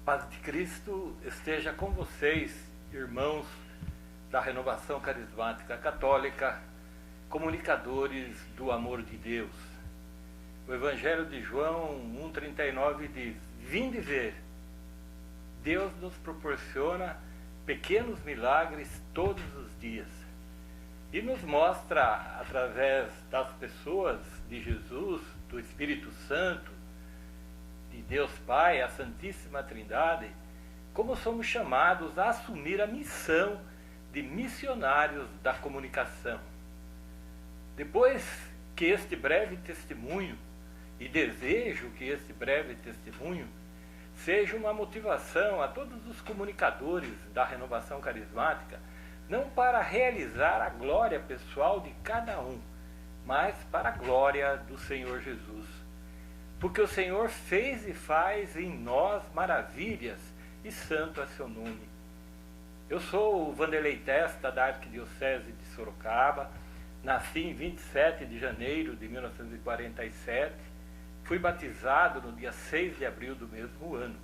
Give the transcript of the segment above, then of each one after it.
Paz de Cristo esteja com vocês, irmãos da Renovação Carismática Católica, comunicadores do amor de Deus. O Evangelho de João 1,39 diz: vinde ver, Deus nos proporciona pequenos milagres todos os dias e nos mostra, através das pessoas de Jesus, do Espírito Santo, de Deus Pai, a Santíssima Trindade, como somos chamados a assumir a missão de missionários da comunicação. Depois que este breve testemunho, e desejo que este breve testemunho seja uma motivação a todos os comunicadores da Renovação Carismática, não para realizar a glória pessoal de cada um, mas para a glória do Senhor Jesus. Porque o Senhor fez e faz em nós maravilhas, e santo é seu nome. Eu sou o Vanderlei Testa, da Arquidiocese de Sorocaba, nasci em 27 de janeiro de 1947, fui batizado no dia 6 de abril do mesmo ano.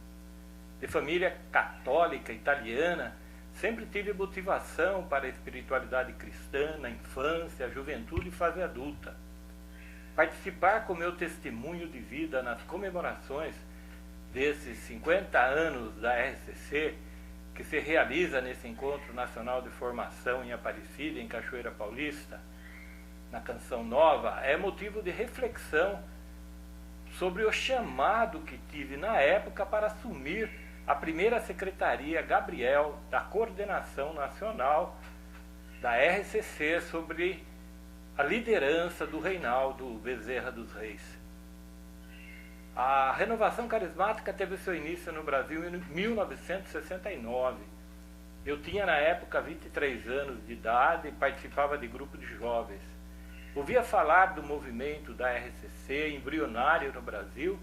De família católica italiana, sempre tive motivação para a espiritualidade cristã na infância, juventude e fase adulta. Participar com meu testemunho de vida nas comemorações desses 50 anos da RCC, que se realiza nesse Encontro Nacional de Formação em Aparecida, em Cachoeira Paulista, na Canção Nova, é motivo de reflexão sobre o chamado que tive na época para assumir a primeira Secretaria Gabriel da Coordenação Nacional da RCC sobre a liderança do Reinaldo Bezerra dos Reis. A Renovação Carismática teve seu início no Brasil em 1969. Eu tinha na época 23 anos de idade e participava de grupo de jovens. Ouvia falar do movimento da RCC embrionário no Brasil,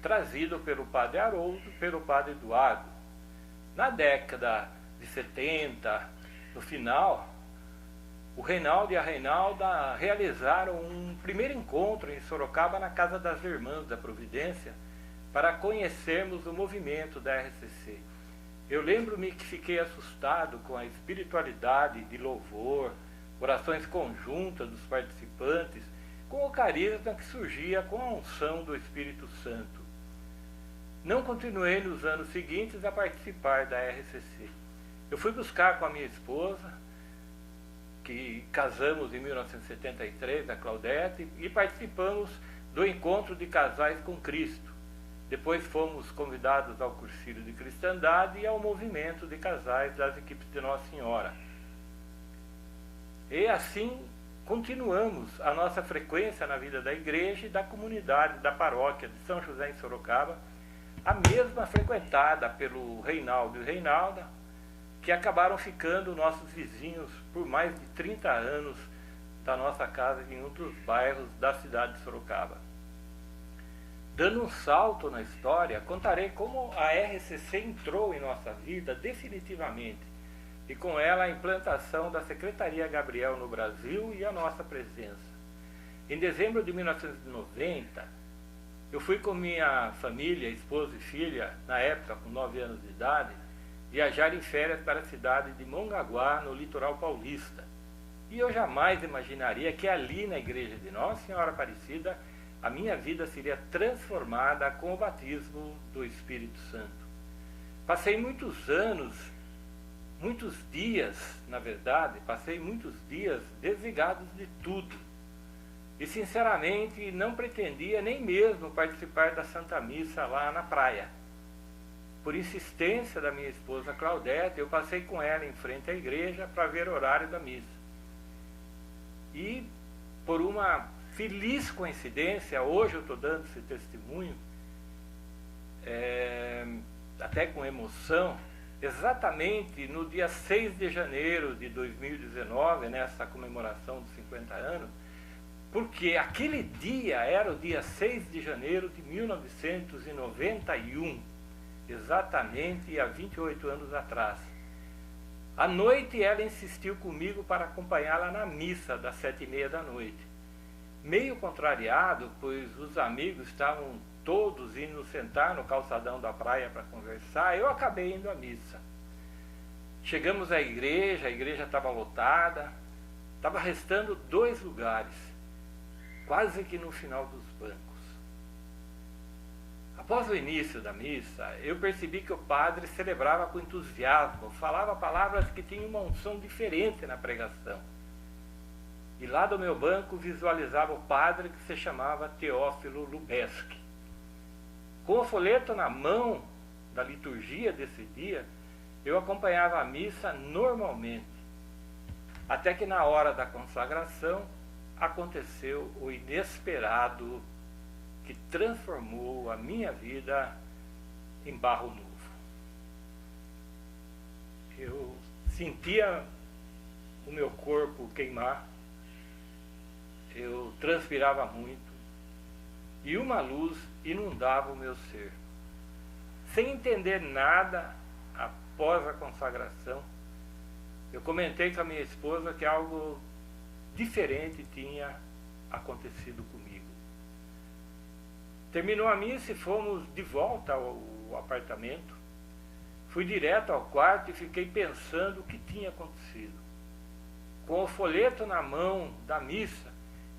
trazido pelo padre Haroldo e pelo padre Eduardo. Na década de 70, no final, o Reinaldo e a Reinalda realizaram um primeiro encontro em Sorocaba na Casa das Irmãs da Providência para conhecermos o movimento da RCC. Eu lembro-me que fiquei assustado com a espiritualidade de louvor, orações conjuntas dos participantes, com o carisma que surgia com a unção do Espírito Santo. Não continuei nos anos seguintes a participar da RCC. Eu fui buscar com a minha esposa, que casamos em 1973, a Claudete, e participamos do Encontro de Casais com Cristo. Depois fomos convidados ao Cursilho de Cristandade e ao Movimento de Casais das equipes de Nossa Senhora. E assim continuamos a nossa frequência na vida da igreja e da comunidade da paróquia de São José em Sorocaba, a mesma frequentada pelo Reinaldo e Reinalda, que acabaram ficando nossos vizinhos por mais de 30 anos da nossa casa em outros bairros da cidade de Sorocaba. Dando um salto na história, contarei como a RCC entrou em nossa vida definitivamente, e com ela a implantação da Secretaria Gabriel no Brasil e a nossa presença. Em dezembro de 1990, eu fui com minha família, esposa e filha, na época com 9 anos de idade, viajar em férias para a cidade de Mongaguá, no litoral paulista. E eu jamais imaginaria que ali na igreja de Nossa Senhora Aparecida, a minha vida seria transformada com o batismo do Espírito Santo. Passei muitos anos, muitos dias, na verdade, passei muitos dias desligados de tudo. E sinceramente não pretendia nem mesmo participar da Santa Missa lá na praia. Por insistência da minha esposa Claudete, eu passei com ela em frente à igreja para ver o horário da missa. E, por uma feliz coincidência, hoje eu estou dando esse testemunho, até com emoção, exatamente no dia 6 de janeiro de 2019, nessa comemoração dos 50 anos, porque aquele dia era o dia 6 de janeiro de 1991, exatamente há 28 anos atrás. À noite ela insistiu comigo para acompanhá-la na missa das 7h30 da noite. Meio contrariado, pois os amigos estavam todos indo sentar no calçadão da praia para conversar, eu acabei indo à missa. Chegamos à igreja, a igreja estava lotada, estava restando 2 lugares, quase que no final dos bancos. Após o início da missa, eu percebi que o padre celebrava com entusiasmo, falava palavras que tinham uma unção diferente na pregação. E lá do meu banco visualizava o padre que se chamava Teófilo Lubeski. Com o folheto na mão da liturgia desse dia, eu acompanhava a missa normalmente. Até que na hora da consagração aconteceu o inesperado que transformou a minha vida em barro novo. Eu sentia o meu corpo queimar, eu transpirava muito e uma luz inundava o meu ser. Sem entender nada, após a consagração, eu comentei com a minha esposa que algo diferente tinha acontecido comigo. Terminou a missa e fomos de volta ao apartamento. Fui direto ao quarto e fiquei pensando o que tinha acontecido. Com o folheto na mão da missa,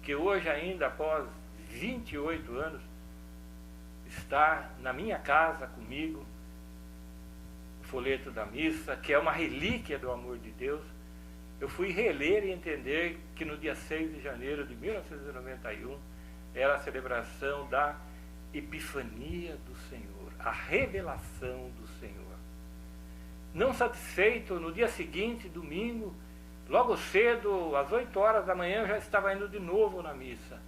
que hoje ainda após 28 anos, está na minha casa comigo, o folheto da missa, que é uma relíquia do amor de Deus, eu fui reler e entender que no dia 6 de janeiro de 1991 era a celebração da Epifania do Senhor, a revelação do Senhor. Não satisfeito, no dia seguinte, domingo, logo cedo, às 8 horas da manhã, eu já estava indo de novo na missa,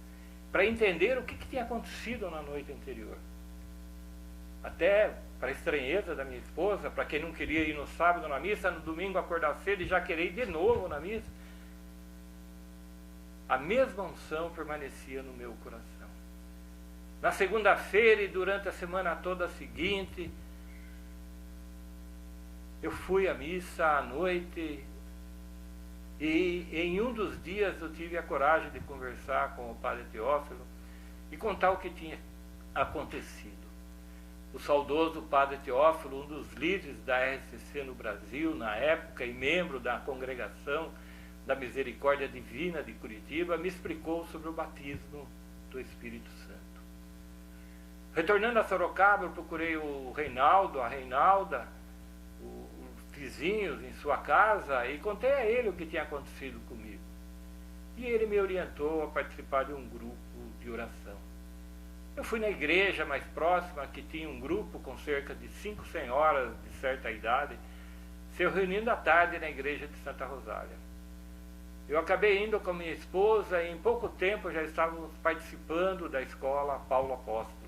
para entender o que tinha acontecido na noite anterior. Até para a estranheza da minha esposa, para quem não queria ir no sábado na missa, no domingo acordar cedo e já querer ir de novo na missa, a mesma unção permanecia no meu coração. Na segunda-feira e durante a semana toda seguinte, eu fui à missa à noite e em um dos dias eu tive a coragem de conversar com o padre Teófilo e contar o que tinha acontecido. O saudoso padre Teófilo, um dos líderes da RCC no Brasil na época e membro da congregação da Misericórdia Divina de Curitiba, me explicou sobre o batismo do Espírito Santo. Retornando a Sorocaba, eu procurei o Reinaldo, a Reinalda, os vizinhos em sua casa e contei a ele o que tinha acontecido comigo. E ele me orientou a participar de um grupo de oração. Eu fui na igreja mais próxima, que tinha um grupo com cerca de 5 senhoras de certa idade, se reunindo à tarde na igreja de Santa Rosália. Eu acabei indo com minha esposa e em pouco tempo já estávamos participando da escola Paulo Apóstolo.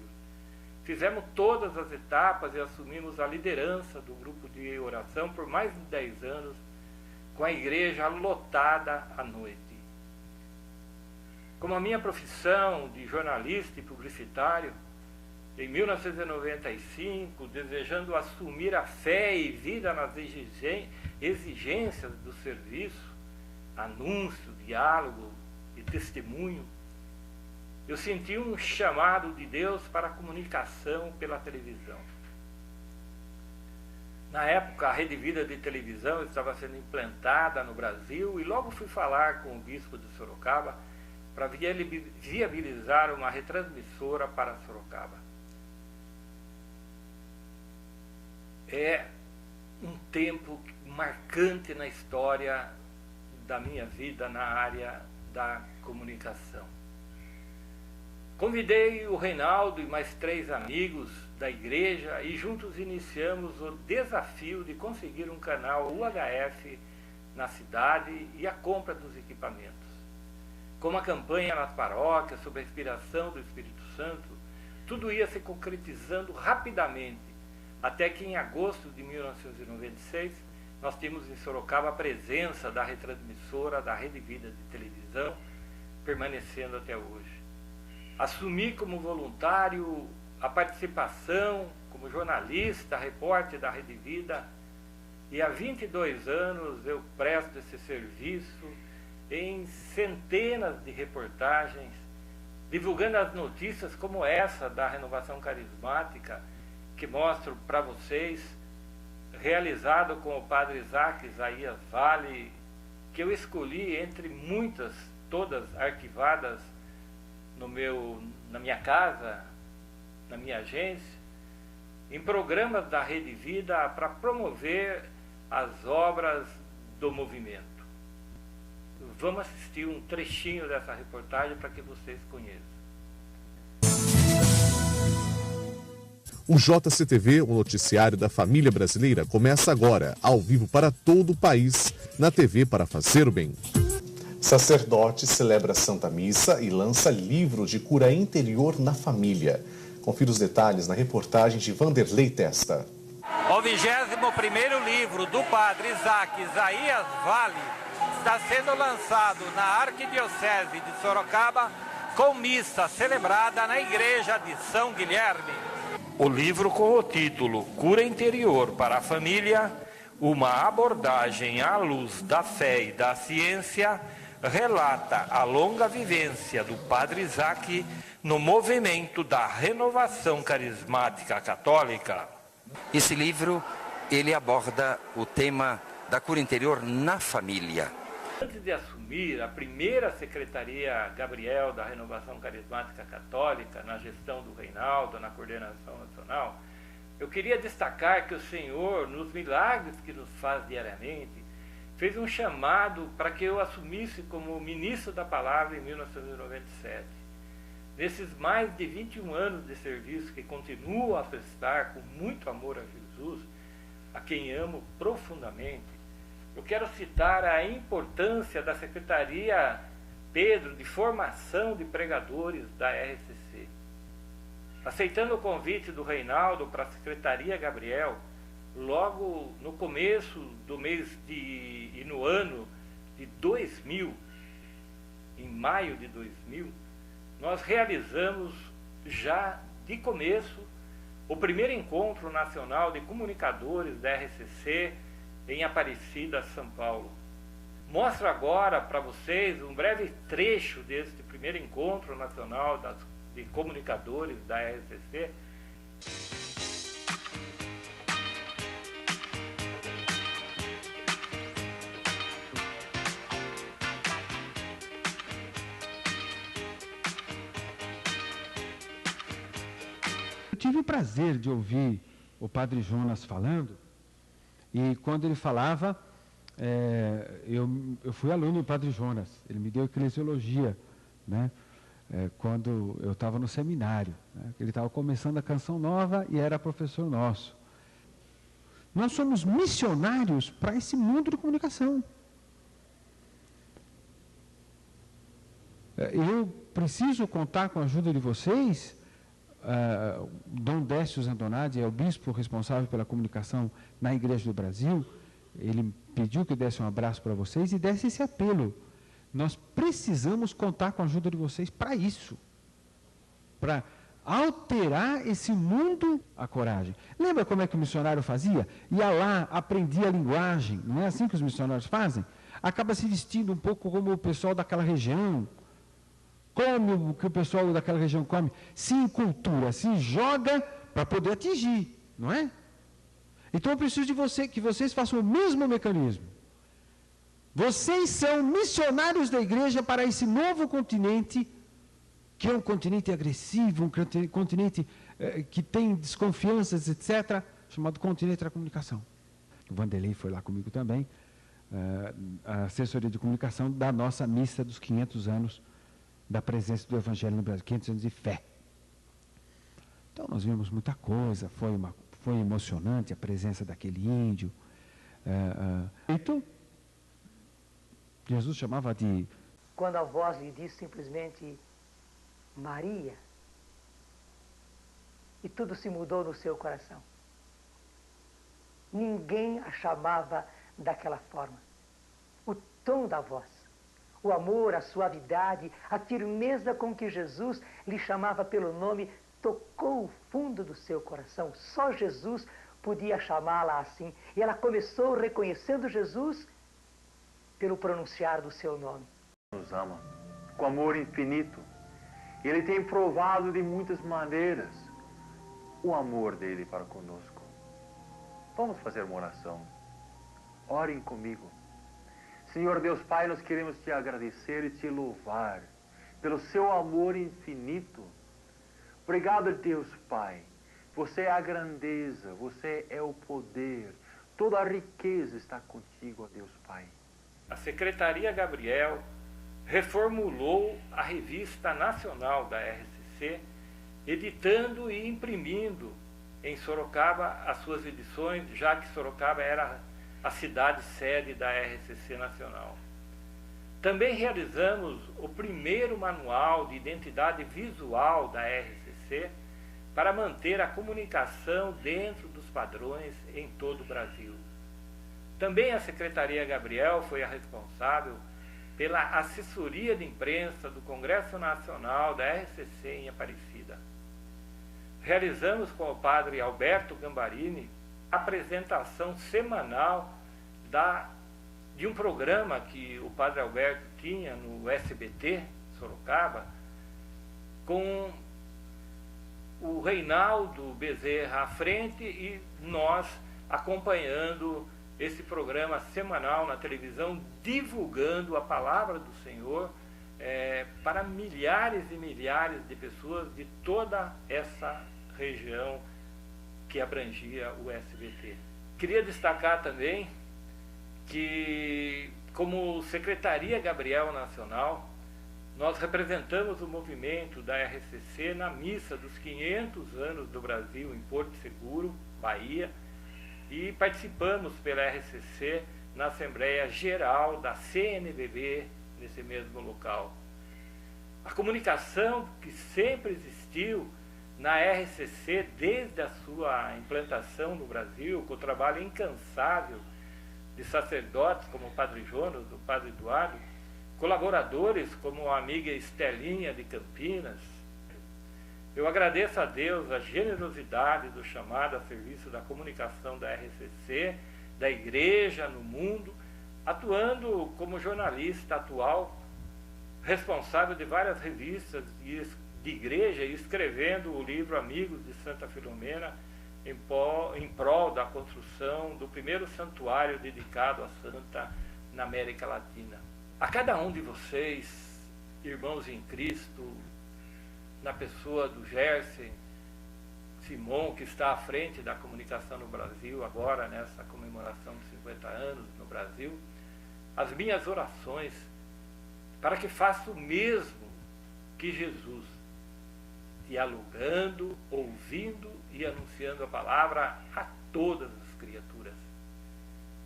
Fizemos todas as etapas e assumimos a liderança do grupo de oração por mais de 10 anos, com a igreja lotada à noite. Como a minha profissão de jornalista e publicitário, em 1995, desejando assumir a fé e vida nas exigências do serviço, anúncio, diálogo e testemunho, eu senti um chamado de Deus para a comunicação pela televisão. Na época, a Rede Vida de televisão estava sendo implantada no Brasil e logo fui falar com o bispo de Sorocaba para viabilizar uma retransmissora para Sorocaba. É um tempo marcante na história da minha vida na área da comunicação. Convidei o Reinaldo e mais 3 amigos da igreja e juntos iniciamos o desafio de conseguir um canal UHF na cidade e a compra dos equipamentos. Com uma campanha nas paróquias sob a inspiração do Espírito Santo, tudo ia se concretizando rapidamente, até que em agosto de 1996 nós tínhamos em Sorocaba a presença da retransmissora da Rede Vida de televisão, permanecendo até hoje. Assumi como voluntário a participação como jornalista, repórter da Rede Vida, e há 22 anos eu presto esse serviço em centenas de reportagens divulgando as notícias como essa da Renovação Carismática, que mostro para vocês, realizado com o padre Isaac Isaías Vale, que eu escolhi entre muitas, todas arquivadas na minha casa, na minha agência, em programas da Rede Vida para promover as obras do movimento. Vamos assistir um trechinho dessa reportagem para que vocês conheçam. O JCTV, o noticiário da família brasileira, começa agora, ao vivo para todo o país, na TV para fazer o bem. Sacerdote celebra Santa Missa e lança livro de cura interior na família. Confira os detalhes na reportagem de Vanderlei Testa. O 21º livro do padre Isaac Isaías Vale está sendo lançado na Arquidiocese de Sorocaba com missa celebrada na Igreja de São Guilherme. O livro com o título Cura Interior para a Família, uma abordagem à luz da fé e da ciência, relata a longa vivência do padre Isaac no movimento da Renovação Carismática Católica. Esse livro, ele aborda o tema da cura interior na família. Antes de assumir a primeira Secretaria Gabriel da Renovação Carismática Católica, na gestão do Reinaldo, na coordenação nacional, eu queria destacar que o Senhor, nos milagres que nos faz diariamente, fez um chamado para que eu assumisse como ministro da Palavra em 1997. Nesses mais de 21 anos de serviço que continuo a prestar com muito amor a Jesus, a quem amo profundamente, eu quero citar a importância da Secretaria Pedro de Formação de Pregadores da RCC. Aceitando o convite do Reinaldo para a Secretaria Gabriel, logo no começo do mês e no ano de 2000, em maio de 2000, nós realizamos já de começo o primeiro encontro nacional de comunicadores da RCC em Aparecida, São Paulo. Mostro agora para vocês um breve trecho deste primeiro encontro nacional de comunicadores da RCC. Eu tive o prazer de ouvir o padre Jonas falando, e quando ele falava, eu fui aluno do padre Jonas, ele me deu eclesiologia, né? Quando eu estava no seminário, né? Ele estava começando a Canção Nova e era professor nosso. Nós somos missionários para esse mundo de comunicação. Eu preciso contar com a ajuda de vocês. Dom Décio Zandonati é o bispo responsável pela comunicação na Igreja do Brasil. Ele pediu que eu desse um abraço para vocês e desse esse apelo. Nós precisamos contar com a ajuda de vocês para isso, para alterar esse mundo a coragem. Lembra como é que o missionário fazia? Ia lá, aprendia a linguagem, não é assim que os missionários fazem? Acaba se vestindo um pouco como o pessoal daquela região, come o que o pessoal daquela região come, se encultura, se joga para poder atingir, não é? Então eu preciso de que vocês façam o mesmo mecanismo. Vocês são missionários da igreja para esse novo continente, que é um continente agressivo, um continente que tem desconfianças, etc., chamado continente da comunicação. O Vanderlei foi lá comigo também, a assessoria de comunicação da nossa missa dos 500 anos da presença do Evangelho no Brasil, 500 anos de fé. Então nós vimos muita coisa, foi emocionante a presença daquele índio. Então, Jesus chamava de... Quando a voz lhe disse simplesmente Maria, e tudo se mudou no seu coração. Ninguém a chamava daquela forma. O tom da voz, o amor, a suavidade, a firmeza com que Jesus lhe chamava pelo nome, tocou o fundo do seu coração. Só Jesus podia chamá-la assim. E ela começou reconhecendo Jesus pelo pronunciar do seu nome. Nos ama com amor infinito Ele tem provado de muitas maneiras o amor dele para conosco. Vamos fazer uma oração. Orem comigo. Senhor Deus Pai, nós queremos te agradecer e te louvar pelo seu amor infinito. Obrigado, Deus Pai. Você é a grandeza, você é o poder. Toda a riqueza está contigo, ó Deus Pai. A Secretaria Gabriel reformulou a revista nacional da RCC, editando e imprimindo em Sorocaba as suas edições, já que Sorocaba era a cidade sede da RCC Nacional. Também realizamos o primeiro manual de identidade visual da RCC para manter a comunicação dentro dos padrões em todo o Brasil. Também a Secretaria Gabriel foi a responsável pela assessoria de imprensa do Congresso Nacional da RCC em Aparecida. Realizamos com o padre Alberto Gambarini a apresentação semanal de um programa que o padre Alberto tinha no SBT, Sorocaba, com o Reinaldo Bezerra à frente e nós acompanhando esse programa semanal na televisão, divulgando a palavra do Senhor para milhares e milhares de pessoas de toda essa região que abrangia o SBT. Queria destacar também que, como Secretaria Gabriel Nacional, nós representamos o movimento da RCC na missa dos 500 anos do Brasil em Porto Seguro, Bahia, e participamos pela RCC na Assembleia Geral da CNBB nesse mesmo local. A comunicação que sempre existiu na RCC desde a sua implantação no Brasil, com o trabalho incansável de sacerdotes como o Padre Jonas, o Padre Eduardo, colaboradores como a amiga Estelinha de Campinas. Eu agradeço a Deus a generosidade do chamado a serviço da comunicação da RCC, da Igreja no mundo, atuando como jornalista atual, responsável de várias revistas de igreja e escrevendo o livro Amigos de Santa Filomena em prol da construção do primeiro santuário dedicado à Santa na América Latina. A cada um de vocês, irmãos em Cristo, na pessoa do Gerson Simon, que está à frente da comunicação no Brasil, agora nessa comemoração de 50 anos no Brasil, as minhas orações para que faça o mesmo que Jesus, dialogando, ouvindo e anunciando a palavra a todas as criaturas.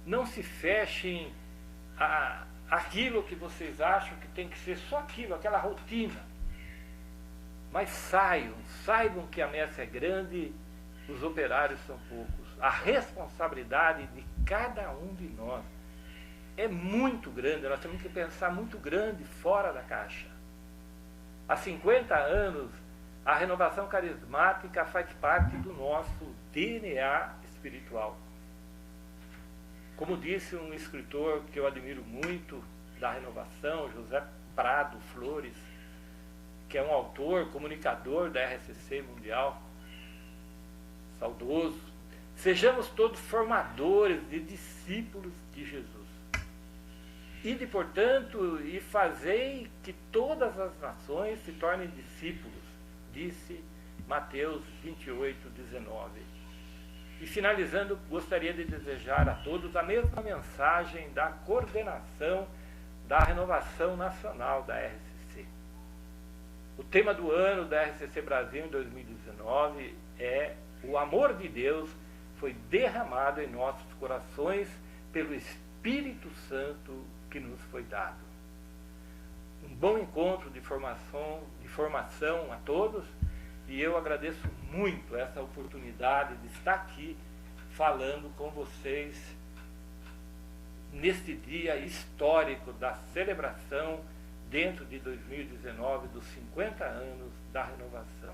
Não se fechem aquilo que vocês acham que tem que ser só aquilo, aquela rotina. Mas saibam que a messe é grande, os operários são poucos. A responsabilidade de cada um de nós é muito grande, nós temos que pensar muito grande, fora da caixa. Há 50 anos, a renovação carismática faz parte do nosso DNA espiritual. Como disse um escritor que eu admiro muito da renovação, José Prado Flores, que é um autor, comunicador da RCC Mundial, saudoso, sejamos todos formadores de discípulos de Jesus. Ide, portanto, e fazei que todas as nações se tornem discípulos, disse Mateus 28, 19. E finalizando, gostaria de desejar a todos a mesma mensagem da coordenação da renovação nacional da RCC. O tema do ano da RCC Brasil em 2019 é o amor de Deus foi derramado em nossos corações pelo Espírito Santo que nos foi dado. Um bom encontro de formação a todos, e eu agradeço muito essa oportunidade de estar aqui falando com vocês neste dia histórico da celebração dentro de 2019 dos 50 anos da renovação.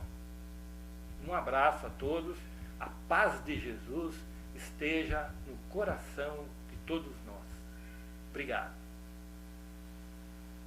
Um abraço a todos, a paz de Jesus esteja no coração de todos nós. Obrigado.